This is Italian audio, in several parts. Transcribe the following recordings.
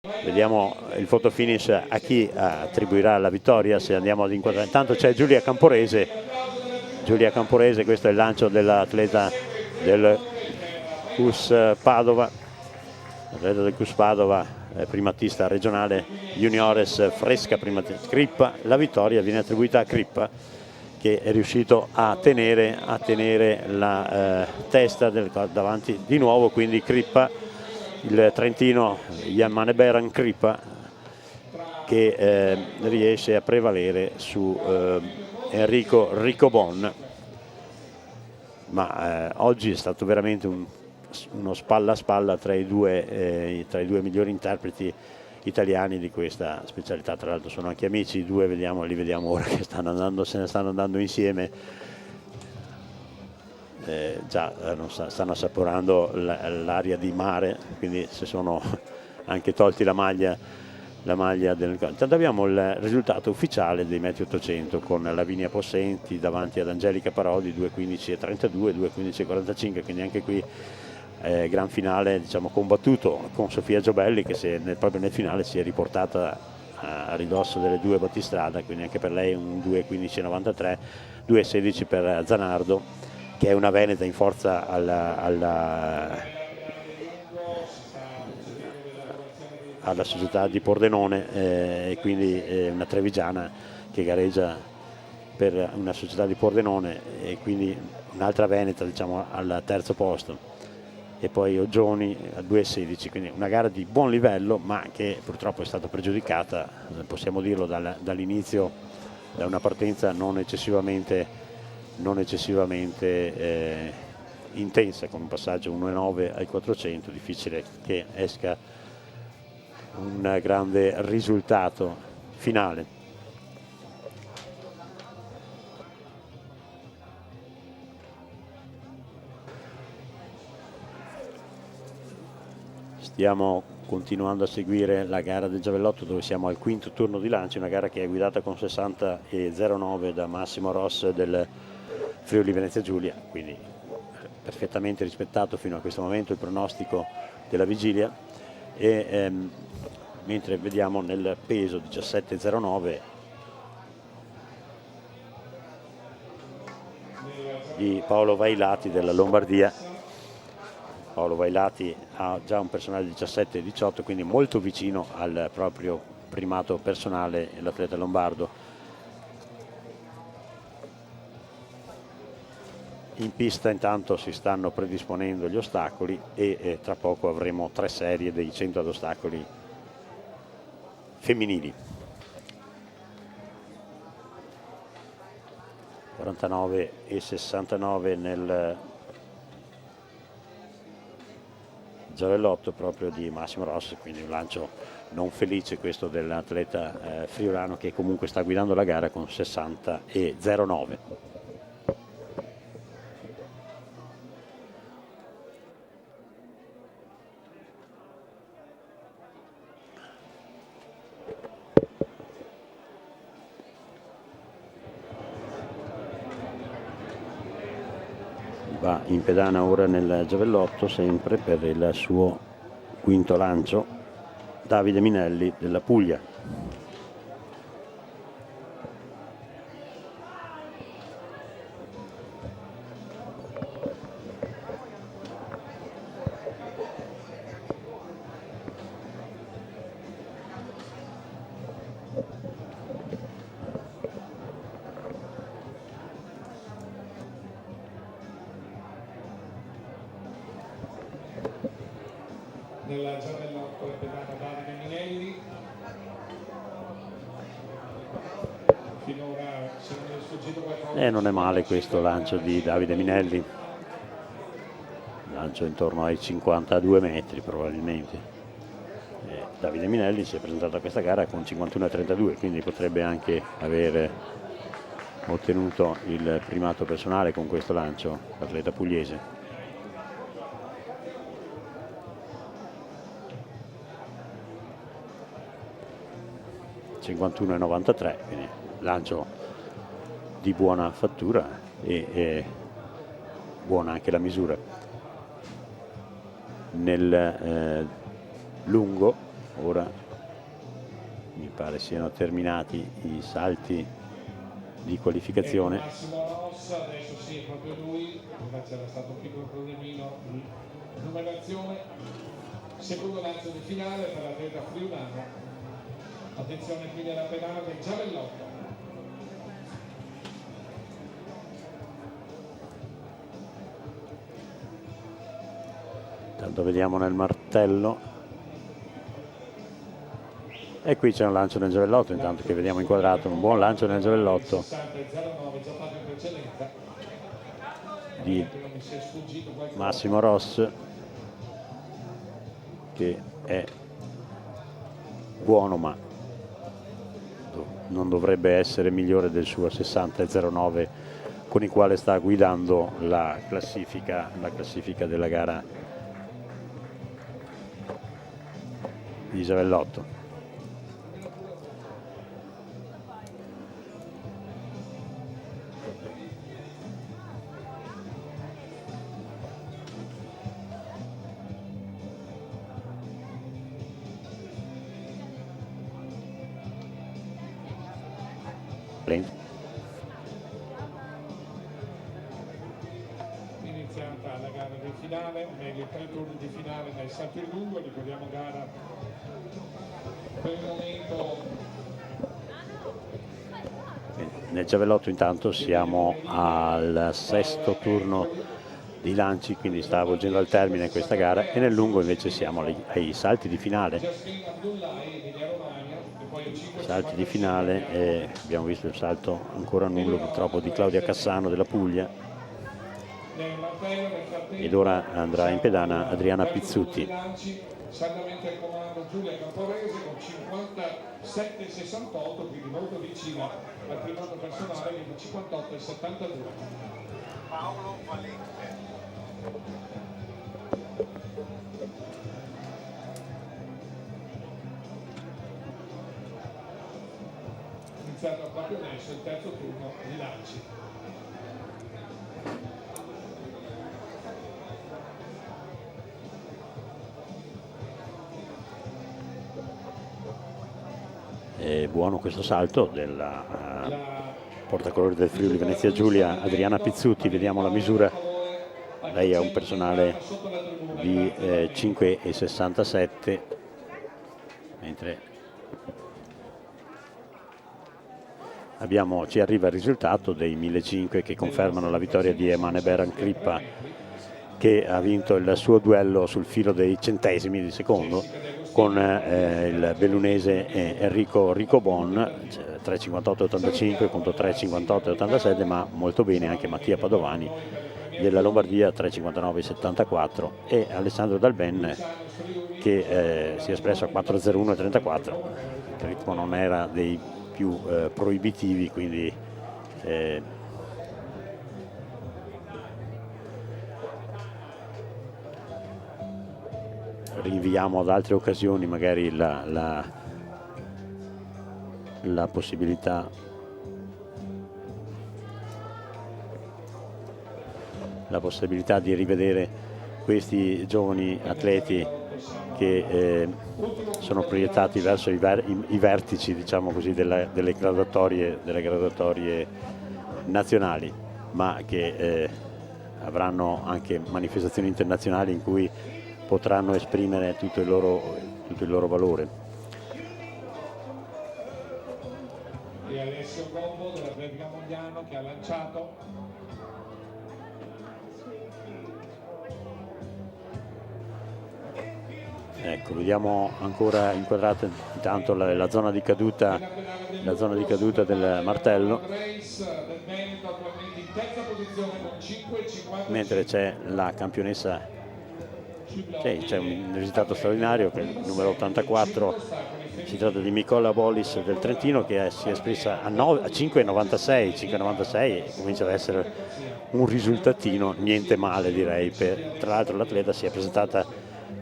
Vediamo il photo finish a chi attribuirà la vittoria, se andiamo ad inquadrare. Intanto c'è Giulia Camporese, questo è il lancio dell'atleta del CUS Padova, primatista regionale juniores Fresca, Crippa. La vittoria viene attribuita a Crippa, che è riuscito a tenere la testa davanti di nuovo, quindi Crippa, il trentino Yamane Beran Crippa, che riesce a prevalere su Enrico Ricobon. Ma oggi è stato veramente uno spalla a spalla tra i due migliori interpreti italiani di questa specialità. Tra l'altro sono anche amici, i due li vediamo ora che se ne stanno andando insieme. Già stanno assaporando l'aria di mare, quindi si sono anche tolti la maglia Intanto abbiamo il risultato ufficiale dei metri 800 con Lavinia Possenti davanti ad Angelica Parodi 2:15:32, 2:15:45, quindi anche qui gran finale, diciamo, combattuto, con Sofia Giobelli che proprio nel finale si è riportata a ridosso delle due battistrada, quindi anche per lei un 2:15:93, 2:16 per Zanardo, che è una veneta in forza alla società di Pordenone, e quindi una trevigiana che gareggia per una società di Pordenone, e quindi un'altra veneta, diciamo, al terzo posto, e poi Oggioni a 2:16, quindi una gara di buon livello, ma che purtroppo è stata pregiudicata, possiamo dirlo, dall'inizio, da una partenza non eccessivamente intensa, con un passaggio 1:9 ai 400, difficile che esca un grande risultato finale. Stiamo continuando a seguire la gara del giavellotto, dove siamo al quinto turno di lancio, una gara che è guidata con 60:09 da Massimo Ross del Friuli Venezia Giulia, quindi perfettamente rispettato fino a questo momento il pronostico della vigilia. E mentre vediamo nel peso 17:09 di Paolo Vailati della Lombardia. Paolo Vailati ha già un personale di 17:18, quindi molto vicino al proprio primato personale, l'atleta lombardo. In pista intanto si stanno predisponendo gli ostacoli e tra poco avremo 3 serie dei 100 ad ostacoli femminili. 49:69 nel giavellotto proprio di Massimo Rossi, quindi un lancio non felice questo dell'atleta friulano, che comunque sta guidando la gara con 60:09. Va in pedana ora nel giavellotto, sempre per il suo quinto lancio, Davide Minelli della Puglia. Nella giavellotto in pedana Davide Minelli. Finora se non è sfuggito qualcosa. Non è male questo lancio di Davide Minelli, lancio intorno ai 52 metri probabilmente. Davide Minelli si è presentato a questa gara con 51:32, quindi potrebbe anche avere ottenuto il primato personale con questo lancio, l'atleta pugliese. (51:93), quindi lancio di buona fattura e buona anche la misura. Nel lungo Ora mi pare siano terminati i salti di qualificazione. Massimo Rossa, adesso sì, è proprio lui, infatti c'era stato un piccolo problemino di numerazione. Secondo lancio di finale per l'atleta friulano. Attenzione quindi alla pedana del Giavellotto. Intanto vediamo nel martello. E qui c'è un lancio nel Giavellotto, intanto che vediamo inquadrato, un buon lancio nel Giavellotto di Massimo Ross, che è buono ma non dovrebbe essere migliore del suo 60,09 con il quale sta guidando la classifica della gara di Giavellotto. Iniziata la gara di finale, meglio 3 turni di finale nel salto in lungo, ricordiamo gara per il momento. Nel Giavellotto intanto siamo al 6° turno di lanci, quindi sta avvolgendo al termine questa gara, e nel lungo invece siamo ai salti di finale. Salti di finale, e abbiamo visto il salto ancora nullo purtroppo di Claudia Cassano della Puglia, ed ora andrà in pedana Adriana Pizzuti. Saldamente al comando Giulia Camporese con 57,68, quindi molto vicina al primo anno personale di 58,72. Paolo Valente. Iniziato proprio adesso il terzo turno di lanci. È buono questo salto della portacolori del Friuli Venezia Giulia, Adriana Pizzuti. Vediamo la misura, lei ha un personale di 5,67, mentre ci arriva il risultato dei 1.500 che confermano la vittoria di Emane Beran Crippa, che ha vinto il suo duello sul filo dei centesimi di secondo con il bellunese Enrico Ricobon, 3,58,85 contro 3,58,87, ma molto bene anche Mattia Padovani della Lombardia, 3,59,74, e Alessandro Dalben che si è espresso a 4,01,34. Il ritmo non era dei più proibitivi, quindi rinviamo ad altre occasioni magari la possibilità di rivedere questi giovani atleti che sono proiettati verso i vertici, diciamo così, delle graduatorie nazionali, ma che avranno anche manifestazioni internazionali in cui potranno esprimere tutto il loro valore. E Alessio Gombo dell'Atletica Mondiano che ha lanciato. Ecco, vediamo ancora inquadrata intanto la zona di caduta del martello, mentre c'è la campionessa. C'è un risultato straordinario, che è il numero 84, si tratta di Nicola Bollis del Trentino, che si è espressa a 5,96, comincia ad essere un risultatino, niente male direi. Tra l'altro l'atleta si è presentata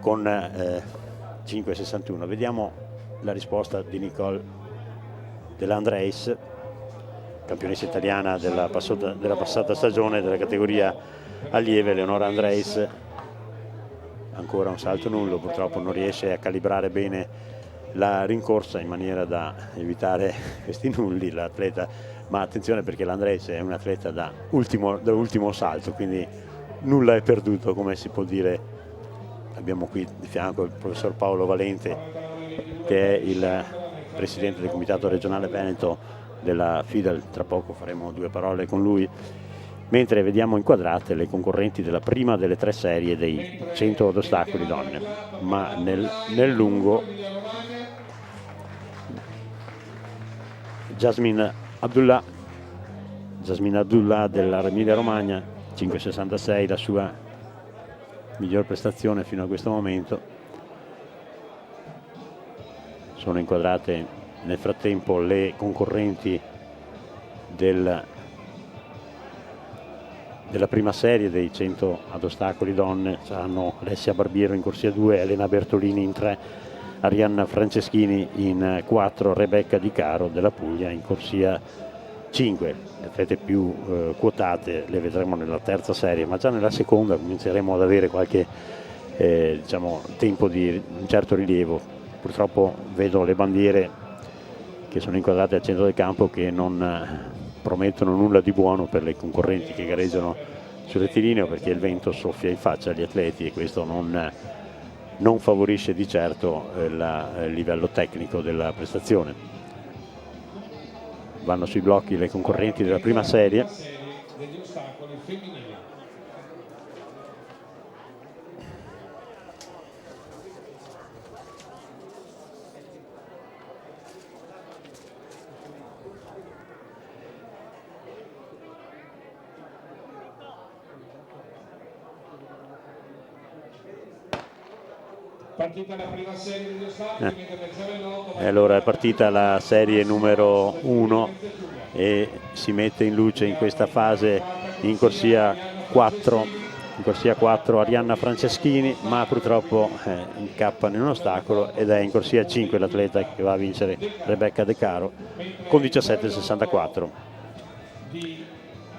con 5,61. Vediamo la risposta di Nicole Dell'Andreis, campionessa italiana della passata stagione della categoria allieve. Leonora Andreis, ancora un salto nullo, purtroppo non riesce a calibrare bene la rincorsa in maniera da evitare questi nulli l'atleta, ma attenzione perché l'Andrés è un atleta da ultimo salto, quindi nulla è perduto, come si può dire. Abbiamo qui di fianco il professor Paolo Valente, che è il presidente del comitato regionale Veneto della FIDAL. Tra poco faremo 2 parole con lui, mentre vediamo inquadrate le concorrenti della prima delle 3 serie dei 100 ad ostacoli donne. Ma nel lungo Jasmine Abdullah dell'Emilia Romagna, 5,66, la sua miglior prestazione fino a questo momento. Sono inquadrate nel frattempo le concorrenti della prima serie dei 100 ad ostacoli donne. Saranno Alessia Barbiero in corsia 2, Elena Bertolini in 3, Arianna Franceschini in 4, Rebecca Di Caro della Puglia in corsia 5. Le atlete più quotate le vedremo nella terza serie, ma già nella seconda cominceremo ad avere qualche tempo di un certo rilievo. Purtroppo vedo le bandiere che sono inquadrate al centro del campo che non promettono nulla di buono per le concorrenti che gareggiano sul rettilineo, perché il vento soffia in faccia agli atleti e questo non favorisce di certo il livello tecnico della prestazione. Vanno sui blocchi le concorrenti della prima serie. Degli ostacoli femminili. Partita la prima serie degli ostacoli, e allora è partita la serie numero 1 e si mette in luce in questa fase in corsia 4 Arianna Franceschini, ma purtroppo incappa in un ostacolo ed è in corsia 5 l'atleta che va a vincere, Rebecca De Caro, con 17,64. Di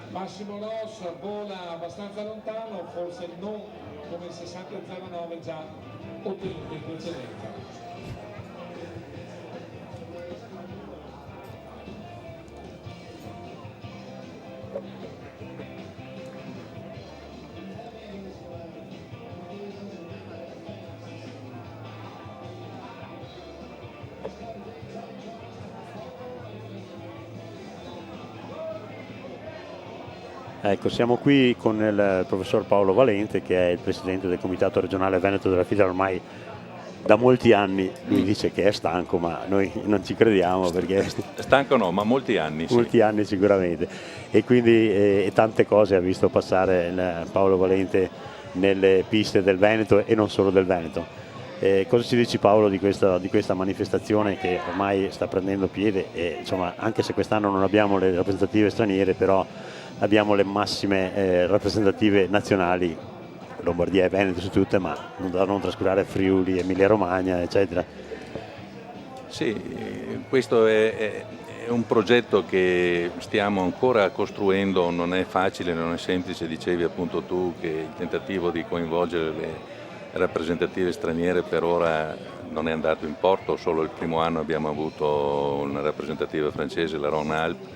Massimo Ross vola abbastanza lontano, forse non come il 60,09 già ottenuto in precedenza. Ecco, siamo qui con il professor Paolo Valente, che è il presidente del comitato regionale Veneto della FIDAL ormai da molti anni. Lui dice che è stanco, ma noi non ci crediamo, perché stanco no, ma molti anni. Molti anni sicuramente, e quindi tante cose ha visto passare Paolo Valente nelle piste del Veneto e non solo del Veneto. Cosa ci dici, Paolo, di questa manifestazione che ormai sta prendendo piede e, insomma, anche se quest'anno non abbiamo le rappresentative straniere, però abbiamo le massime rappresentative nazionali, Lombardia e Veneto su tutte, ma da non trascurare Friuli, Emilia Romagna, eccetera. Sì, questo è un progetto che stiamo ancora costruendo, non è facile, non è semplice. Dicevi appunto tu che il tentativo di coinvolgere le rappresentative straniere per ora non è andato in porto. Solo il primo anno abbiamo avuto una rappresentativa francese, la Rhône Alpes.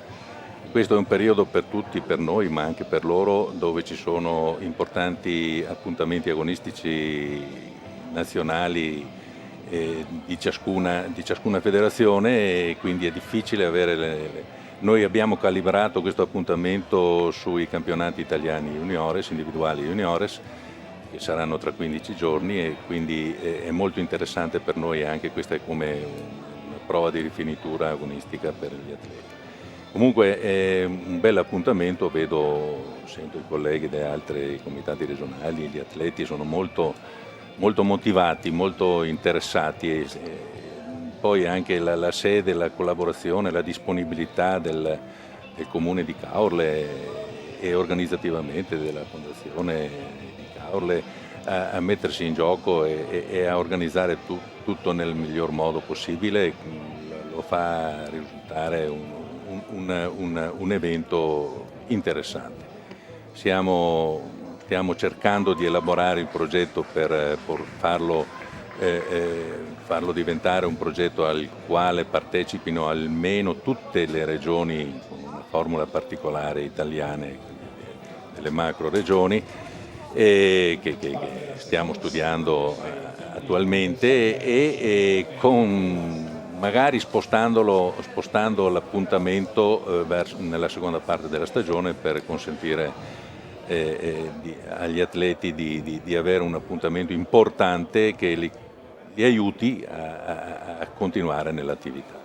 Questo è un periodo per tutti, per noi, ma anche per loro, dove ci sono importanti appuntamenti agonistici nazionali di ciascuna federazione, e quindi è difficile avere Noi abbiamo calibrato questo appuntamento sui campionati italiani juniores, individuali juniores, che saranno tra 15 giorni, e quindi è molto interessante per noi. Anche questa è come una prova di rifinitura agonistica per gli atleti. Comunque è un bel appuntamento, sento i colleghi degli altri comitati regionali, gli atleti sono molto motivati, molto interessati, e poi anche la sede, la collaborazione, la disponibilità del comune di Caorle e organizzativamente della fondazione di Caorle a mettersi in gioco e a organizzare tutto nel miglior modo possibile, lo fa risultare un evento interessante. Stiamo cercando di elaborare il progetto per farlo farlo diventare un progetto al quale partecipino almeno tutte le regioni con una formula particolare italiane, delle macro regioni, che stiamo studiando attualmente e con magari spostando l'appuntamento nella seconda parte della stagione per consentire agli atleti di avere un appuntamento importante che li aiuti a continuare nell'attività.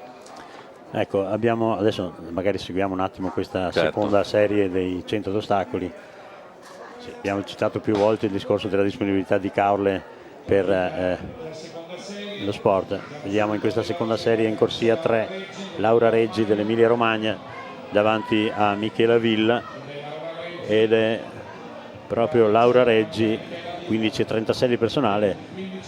Ecco, adesso magari seguiamo un attimo questa Certo. seconda serie dei 100 ostacoli. Sì, abbiamo citato più volte il discorso della disponibilità di Caorle per lo sport. Vediamo in questa seconda serie in corsia 3 Laura Reggi dell'Emilia Romagna davanti a Michela Villa, ed è proprio Laura Reggi 15,36 di personale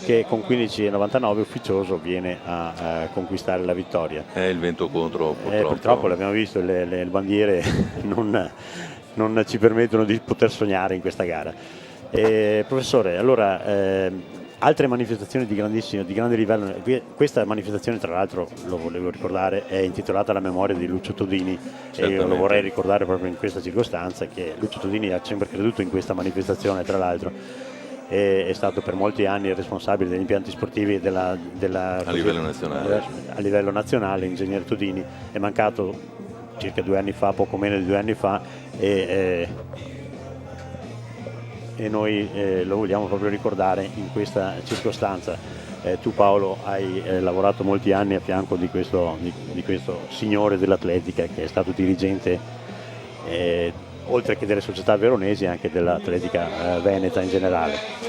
che con 15,99 ufficioso viene a conquistare la vittoria. Il vento contro purtroppo. Purtroppo l'abbiamo visto, le bandiere non ci permettono di poter sognare in questa gara. Professore, allora altre manifestazioni di grande livello. Questa manifestazione, tra l'altro, lo volevo ricordare, è intitolata alla memoria di Lucio Todini, e io lo vorrei ricordare proprio in questa circostanza, che Lucio Todini ha sempre creduto in questa manifestazione, tra l'altro è stato per molti anni il responsabile degli impianti sportivi a livello nazionale. A livello nazionale, Ingegner Todini è mancato circa 2 anni fa, poco meno di 2 anni fa, e noi lo vogliamo proprio ricordare in questa circostanza. Tu, Paolo, hai lavorato molti anni a fianco di questo signore dell'atletica, che è stato dirigente oltre che delle società veronesi anche dell'atletica veneta in generale.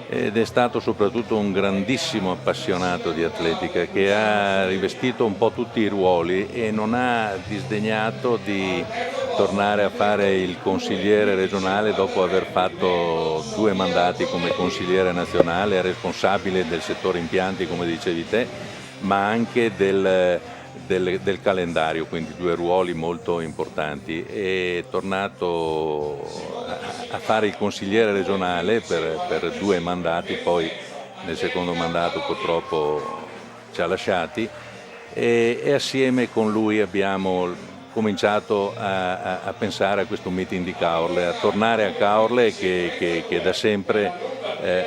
Ed è stato soprattutto un grandissimo appassionato di atletica, che ha rivestito un po' tutti i ruoli e non ha disdegnato di tornare a fare il consigliere regionale dopo aver fatto 2 mandati come consigliere nazionale, responsabile del settore impianti, come dicevi te, ma anche del calendario, quindi 2 ruoli molto importanti. È tornato a fare il consigliere regionale per 2 mandati, poi nel secondo mandato purtroppo ci ha lasciati, e assieme con lui abbiamo cominciato a pensare a questo meeting di Caorle, a tornare a Caorle che da sempre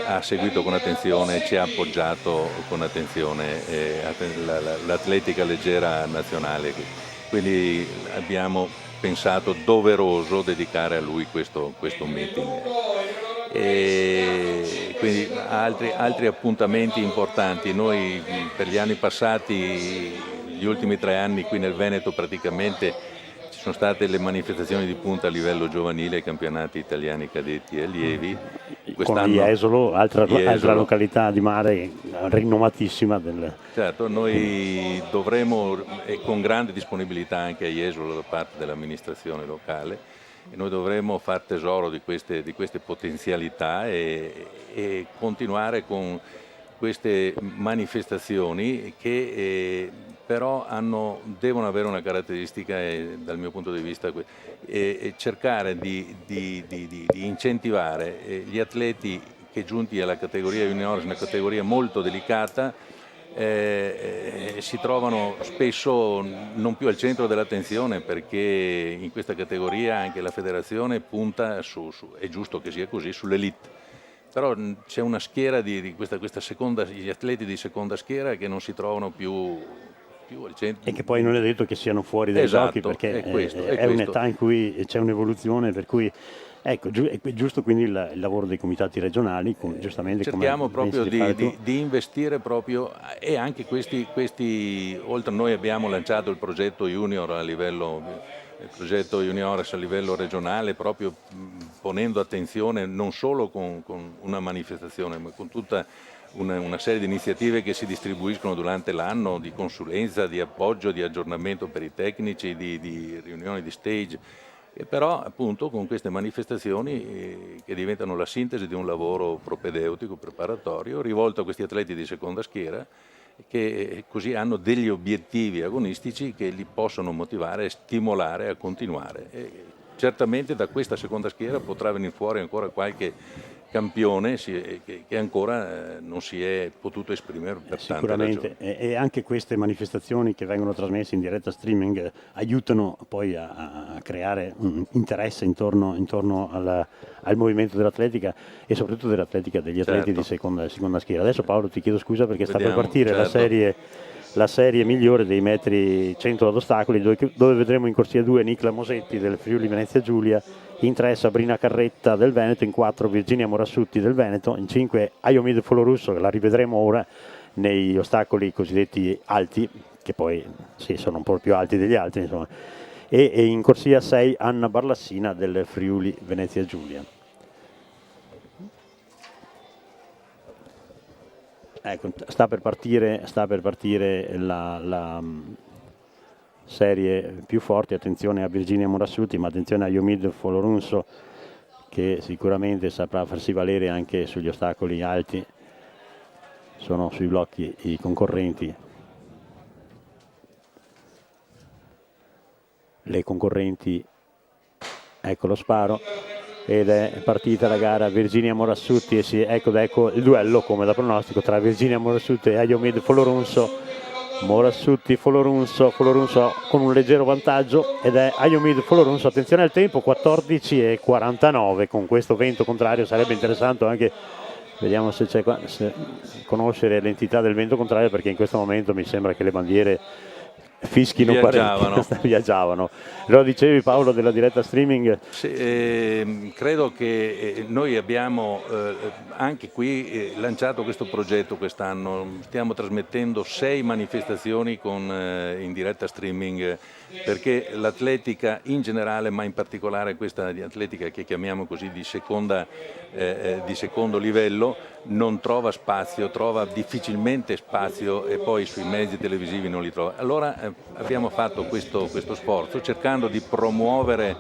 ha seguito con attenzione, ci ha appoggiato con attenzione l'atletica leggera nazionale. Quindi abbiamo pensato doveroso dedicare a lui questo meeting. E quindi altri appuntamenti importanti. Noi per gli anni passati, gli ultimi 3 anni qui nel Veneto, praticamente ci sono state le manifestazioni di punta a livello giovanile, campionati italiani cadetti e allievi. Con Jesolo, altra località di mare rinomatissima. Certo, noi dovremo, e con grande disponibilità anche a Jesolo da parte dell'amministrazione locale, e noi dovremo far tesoro di queste potenzialità e continuare con queste manifestazioni che però devono avere una caratteristica, dal mio punto di vista, cercare di incentivare gli atleti che, giunti alla categoria juniores, una categoria molto delicata, si trovano spesso non più al centro dell'attenzione, perché in questa categoria anche la federazione punta è giusto che sia così, sull'elite. Però c'è una schiera di questa seconda, gli atleti di seconda schiera, che non si trovano più al centro. E che poi non è detto che siano fuori dai giochi, perché è un'età in cui c'è un'evoluzione, per cui ecco, è giusto quindi il lavoro dei comitati regionali, giustamente. Cerchiamo proprio di investire proprio, e anche questi, oltre, noi abbiamo lanciato il progetto Junior il progetto Juniores a livello regionale, proprio ponendo attenzione non solo con una manifestazione, ma con tutta una serie di iniziative che si distribuiscono durante l'anno, di consulenza, di appoggio, di aggiornamento per i tecnici, di riunioni di stage, e però appunto con queste manifestazioni che diventano la sintesi di un lavoro propedeutico, preparatorio, rivolto a questi atleti di seconda schiera, che così hanno degli obiettivi agonistici che li possono motivare e stimolare a continuare. E certamente da questa seconda schiera potrà venire fuori ancora qualche campione che ancora non si è potuto esprimere per tante ragioni. Sicuramente, e anche queste manifestazioni che vengono trasmesse in diretta streaming aiutano poi a creare un interesse intorno al movimento dell'atletica e soprattutto dell'atletica degli atleti di seconda schiera. Adesso Paolo ti chiedo scusa perché sta per partire la serie migliore dei metri 100 ad ostacoli, dove vedremo in corsia 2 Nicla Mosetti del Friuli Venezia Giulia, in 3 Sabrina Carretta del Veneto, in 4 Virginia Morassutti del Veneto, in 5 Ayomide Folorusso, che la rivedremo ora negli ostacoli cosiddetti alti, che poi sì, sono un po' più alti degli altri, insomma, e in corsia 6 Anna Barlassina del Friuli Venezia Giulia. Ecco, sta per partire la serie più forte. Attenzione a Virginia Morassutti, ma attenzione a Ayomide Folorunso, che sicuramente saprà farsi valere anche sugli ostacoli alti. Sono sui blocchi i concorrenti. Le concorrenti, ecco lo sparo. Ed è partita la gara Virginia Morassutti e ecco il duello come da pronostico tra Virginia Morassutti e Ayomide Folorunso. Morassutti, Folorunso con un leggero vantaggio ed è Ayomide Folorunso. Attenzione al tempo, 14:49. Con questo vento contrario sarebbe interessante anche, vediamo se conoscere l'entità del vento contrario, perché in questo momento mi sembra che le bandiere fischino parecchio, viaggiavano. Lo dicevi Paolo della diretta streaming? Sì, credo che noi abbiamo anche qui lanciato questo progetto quest'anno, stiamo trasmettendo 6 manifestazioni in diretta streaming, perché l'atletica in generale, ma in particolare questa atletica che chiamiamo così di secondo livello, non trova spazio, trova difficilmente spazio e poi sui mezzi televisivi non li trova. Allora abbiamo fatto questo sforzo cercando di promuovere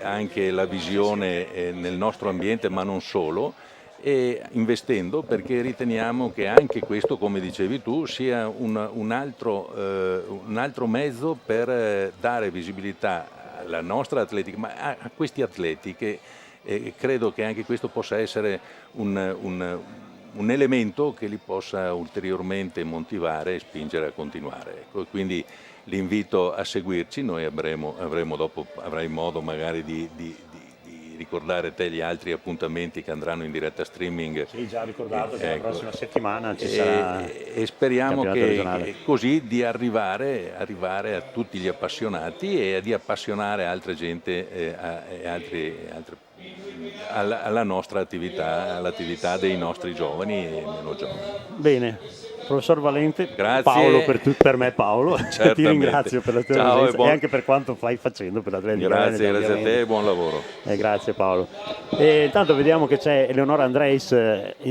anche la visione nel nostro ambiente, ma non solo, e investendo, perché riteniamo che anche questo, come dicevi tu, sia un altro mezzo per dare visibilità alla nostra atletica, ma a questi atleti che credo che anche questo possa essere un elemento che li possa ulteriormente motivare e spingere a continuare. Ecco, quindi l'invito a seguirci, noi avrai modo magari di ricordare te gli altri appuntamenti che andranno in diretta streaming. Sì, già ricordato che la prossima settimana ci sarà e speriamo che così di arrivare a tutti gli appassionati e di appassionare altra gente alla nostra attività, all'attività dei nostri giovani e meno giovani. Bene, professor Valente, grazie. Paolo per me Paolo, ti ringrazio per la tua presenza e anche per quanto fai facendo per l'Atletica Veneto. Grazie a te e buon lavoro. Grazie Paolo. E intanto vediamo che c'è Eleonora Andreis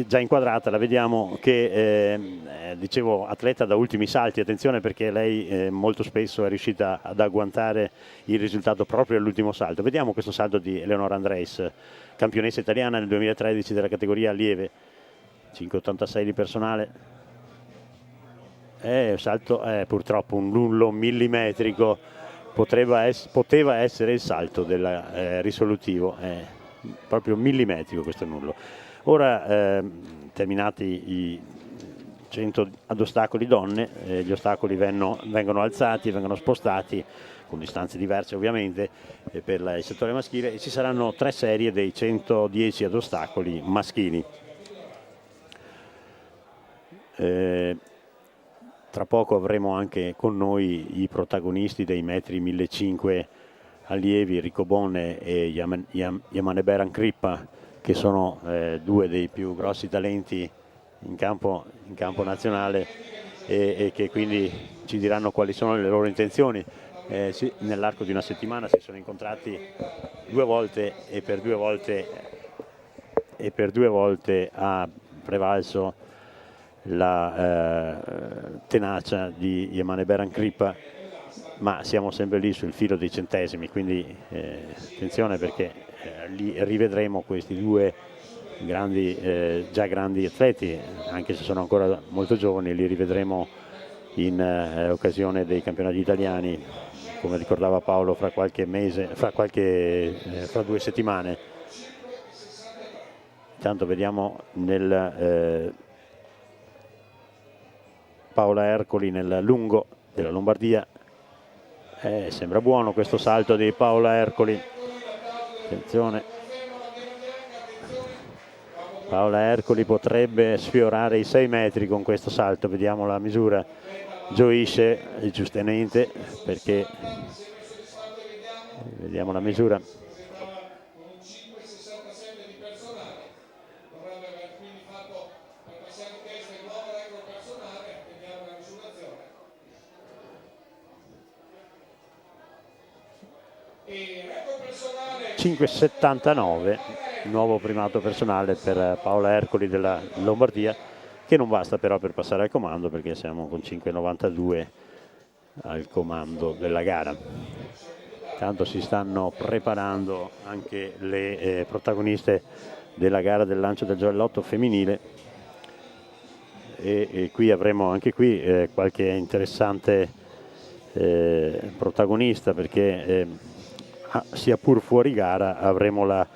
già inquadrata, la vediamo che dicevo atleta da ultimi salti, attenzione perché lei molto spesso è riuscita ad agguantare il risultato proprio all'ultimo salto. Vediamo questo salto di Eleonora Andreis, campionessa italiana nel 2013 della categoria allieve, 5,86 di personale. Salto purtroppo un nullo millimetrico, poteva essere il salto del risolutivo, proprio millimetrico questo nullo. Ora terminati i 100 ad ostacoli donne, gli ostacoli vengono alzati, vengono spostati con distanze diverse ovviamente per il settore maschile, e ci saranno 3 serie dei 110 ad ostacoli maschili. Tra poco avremo anche con noi i protagonisti dei metri 1500 allievi, Rico Bonne e Yamaneberan Crippa, che sono 2 dei più grossi talenti in campo nazionale e che quindi ci diranno quali sono le loro intenzioni. Nell'arco di una settimana si sono incontrati 2 volte e per 2 volte ha prevalso la tenacia di Yamaneberan Crippa, ma siamo sempre lì sul filo dei centesimi, quindi attenzione perché li rivedremo questi 2 già grandi atleti, anche se sono ancora molto giovani, li rivedremo in occasione dei campionati italiani, come ricordava Paolo, fra 2 settimane. Intanto vediamo nel Paola Ercoli nel lungo della Lombardia. Sembra buono questo salto di Paola Ercoli. Attenzione, Paola Ercoli potrebbe sfiorare i 6 metri con questo salto. Vediamo la misura, gioisce giustamente perché vediamo la misura. (5,79), nuovo primato personale per Paola Ercoli della Lombardia, che non basta però per passare al comando, perché siamo con 5,92 al comando della gara. Intanto si stanno preparando anche le protagoniste della gara del lancio del giavellotto femminile, e qui avremo anche qui qualche interessante protagonista, perché sia pur fuori gara avremo la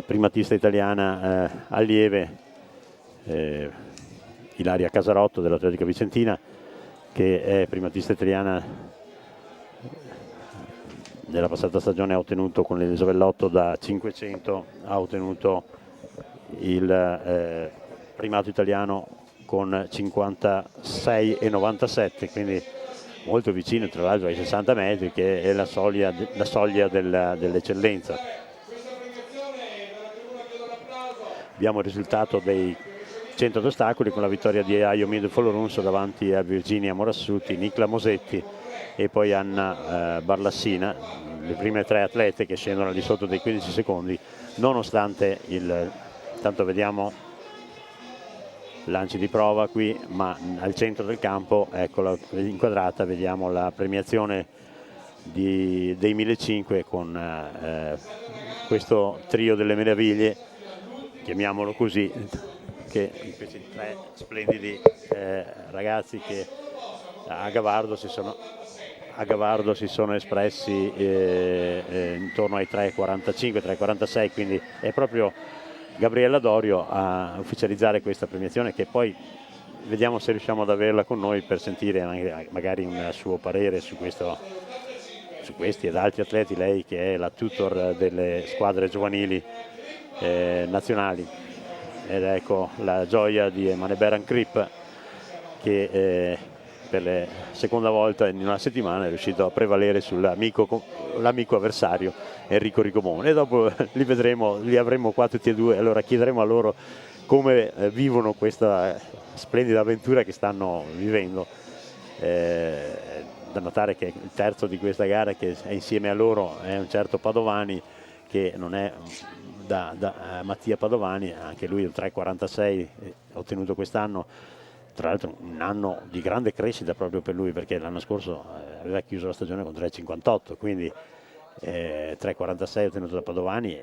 primatista italiana allieve Ilaria Casarotto dell'Atletica Vicentina, che è primatista italiana. Nella passata stagione ha ottenuto con il giavellotto da 500, ha ottenuto il primato italiano con 56,97, quindi molto vicino tra l'altro ai 60 metri, che è la soglia dell'eccellenza. Abbiamo il risultato dei 100 ostacoli con la vittoria di Ayomido Folorunso davanti a Virginia Morassuti, Nicla Mosetti e poi Anna Barlassina, le prime 3 atlete che scendono al di sotto dei 15 secondi, nonostante tanto vediamo lanci di prova qui, ma al centro del campo, eccola inquadrata, vediamo la premiazione dei 1.500 con questo trio delle meraviglie, chiamiamolo così, che questi 3 splendidi ragazzi che a Gavardo si sono espressi intorno ai 3,45, 3,46, quindi è proprio Gabriella Dorio a ufficializzare questa premiazione, che poi vediamo se riusciamo ad averla con noi per sentire magari un suo parere su questi ed altri atleti, lei che è la tutor delle squadre giovanili nazionali, ed ecco la gioia di Emane Beran Krip, che per la seconda volta in una settimana è riuscito a prevalere sull'amico avversario Enrico Ricomone, e dopo li avremo qua tutti e due, allora chiederemo a loro come vivono questa splendida avventura che stanno vivendo. Da notare che il terzo di questa gara che è insieme a loro è un certo Padovani, che non è da Mattia Padovani, anche lui il 3,46 ottenuto quest'anno, tra l'altro un anno di grande crescita proprio per lui, perché l'anno scorso aveva chiuso la stagione con 3,58, quindi 3,46 ottenuto da Padovani